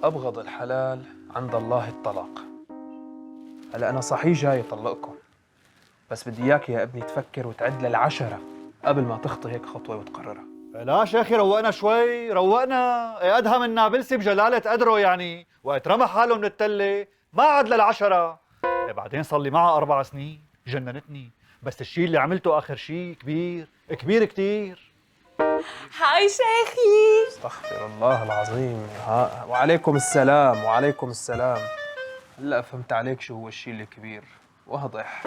أبغض الحلال عند الله الطلاق. هلا أنا صحيح جاي أطلقكم، بس بدي إياك يا ابني تفكر وتعد لل10 قبل ما تخطي هيك خطوة وتقررها. لا شيخي، روقنا شوي، روقنا. ادهم النابلسي بجلالة قدره يعني، وقت رمى حاله من التلة ما عاد لل10. بعدين صار لي معها 4 سنين، جننتني. بس الشيء اللي عملته آخر شيء كبير كبير كتير. هاي شيخي. استغفر الله العظيم. وعليكم السلام. وعليكم السلام. هلا فهمت عليك شو هو الشيء الكبير. واضح.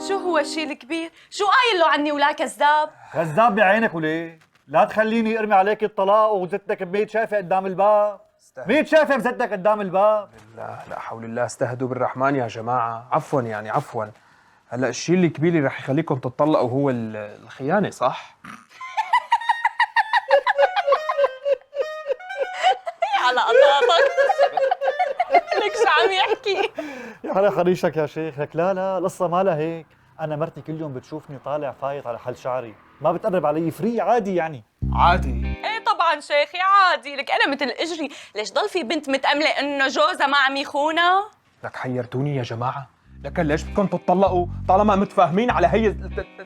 شو هو الشيء الكبير؟ شو قايل له عني ولا كذاب؟ كذاب بعينك وليه؟ لا تخليني ارمي عليك الطلاق وزتك ب100 شافه قدام الباب. 100 شافه بزتك قدام الباب. لا حول الله، استهدوا بالرحمن يا جماعة. عفوا يعني عفوا. هلا الشيء الكبير اللي رح يخليكم تتطلقوا هو الخيانة، صح؟ على قطاطك. لك شو عم يحكي؟ يا على خريشك يا شيخ. لك لا القصة مالها هيك. أنا مرتي كل يوم بتشوفني طالع فايت على حل شعري، ما بتقرب علي فري عادي يعني. عادي. ايه طبعا شيخي عادي، لك انا مثل اجري، ليش ضل في بنت متأملة انه جوزها ما عم يخونها؟ لك حيرتوني يا جماعة. لكن ليش بدكم تتطلقوا طالما متفاهمين على هي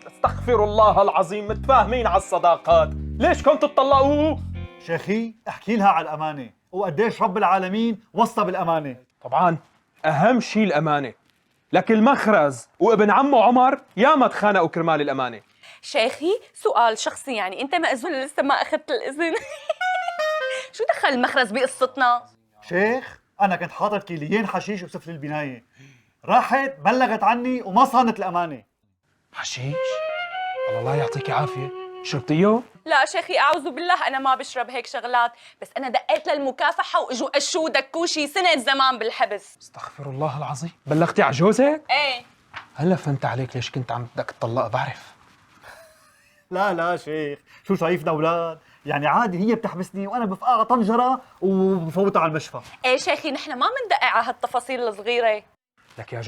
استغفر الله العظيم، متفاهمين على الصداقات؟ ليش كنتوا تطلقوا؟ شيخي احكي لها على الأمانة وقديش رب العالمين وصى بالأمانة. طبعا أهم شيء الأمانة. لك المخرز وابن عمه عمر ياما تخانقوا كرمال الأمانة. شيخي سؤال شخصي، يعني انت مأذون لسه ما اخذت الاذن؟ شو دخل المخرز بقصتنا؟ شيخ أنا كنت حاطط كيليين حشيش وسفل البناية، راحت بلغت عني وما صانت الأمانة. حشيش؟ الله لا يعطيك عافية. شربتيه؟ لا شيخي اعوذ بالله، انا ما بشرب هيك شغلات، بس انا دقيت للمكافحه واجوا قشوا دكوا شي سنه زمان بالحبس. استغفر الله العظيم. بلغتي على جوزك؟ ايه. هلا فهمت عليك ليش كنت عم بدك تطلق. بعرف. لا شيخ، شو شايفنا أولاد؟ يعني عادي هي بتحبسني وأنا بفقع طنجرة وبفوتها على المشفى. ايه شيخي نحن ما بندقق على هالتفاصيل الصغيره. لك يا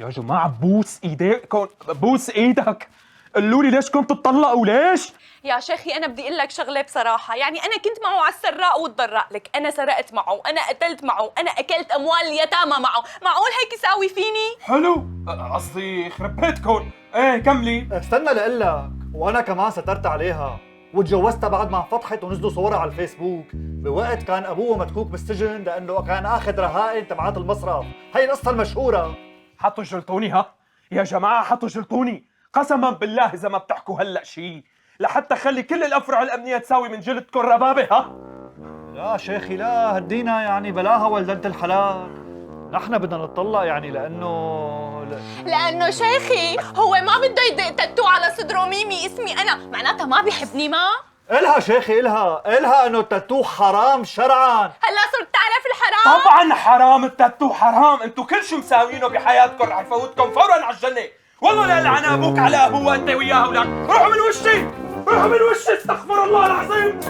جماعة بوس ايديكم، بوس ايدك. قولوا لي ليش كنتوا تطلقوا؟ ليش؟ يا شيخي انا بدي اقول لك شغله بصراحه، يعني انا كنت معه على السراء والضراء، لك انا سرقت معه، انا قتلت معه، انا اكلت اموال اليتامى معه، معقول هيك يساوي فيني؟ حلو. قصدي خرب بيتكم. ايه كملي. استنى لقلك، وأنا كمان سترت عليها وتجوزتها بعد ما انفضحت ونزلوا صورها على الفيسبوك، بوقت كان أبوها متكوك بالسجن لأنه كان أخذ رهائن تبعات المصرف. هي القصة المشهورة. حطوا جلطوني. يا جماعة حطوا جلطوني. قسما بالله إذا ما بتحكوا هلأ شيء لحتى خلي كل الأفرع الأمنية تساوي من جلدكم ربابة. لا شيخي لا، هدينا يعني بلاها ولدنة الحلال. نحن بدنا نتطلق يعني لانه شيخي هو ما بده يدق تاتو على صدره ميمي اسمي انا، معناتها ما بيحبني. ما إلها شيخي، إلها إنه التاتو حرام شرعاً. هلا صرت تعرف الحرام؟ طبعا حرام. التاتو حرام. انتوا كل شو مساوينه بحياتكم رح يفوتكم فورا على الجنة. والله لا يلعن ابوك على ابوه وانت وياه ولك. روحوا من وشي، روحوا من وشي. استغفر الله العظيم.